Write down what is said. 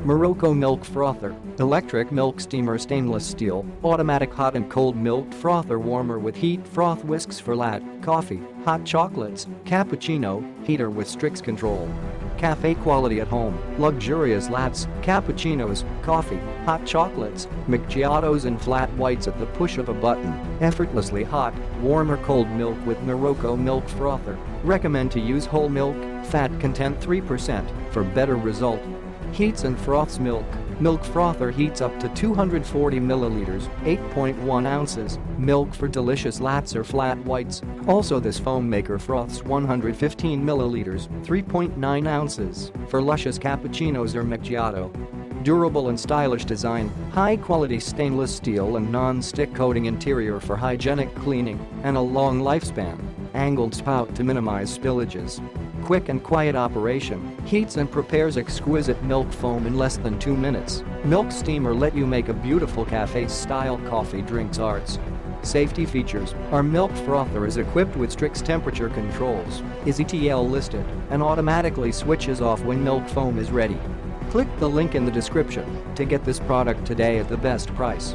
Miroco Milk Frother, electric milk steamer, stainless steel, automatic hot and cold milk frother, warmer with heat, froth whisks for latte, coffee, hot chocolates, cappuccino, heater with Strix control. Café Quality at home, luxurious lattes, cappuccinos, coffee, hot chocolates, macchiatos and flat whites at the push of a button. Effortlessly hot, warm or cold milk with Miroco Milk Frother. Recommend to use whole milk, fat content 3% for better result. Heats and Froths Milk. Milk frother heats up to 240 milliliters, 8.1 ounces, milk for delicious lattes or flat whites. Also this foam maker froths 115 milliliters, 3.9 ounces, for luscious cappuccinos or macchiato. Durable and stylish design, high-quality stainless steel and non-stick coating interior for hygienic cleaning, and a long lifespan. Angled spout to minimize spillages. Quick and quiet operation, heats and prepares exquisite milk foam in less than 2 minutes. Milk steamer let you make a beautiful cafe-style coffee drinks arts. Safety features, our milk frother is equipped with Strix Temperature controls, is ETL-listed, and automatically switches off when milk foam is ready. Click the link in the description to get this product today at the best price.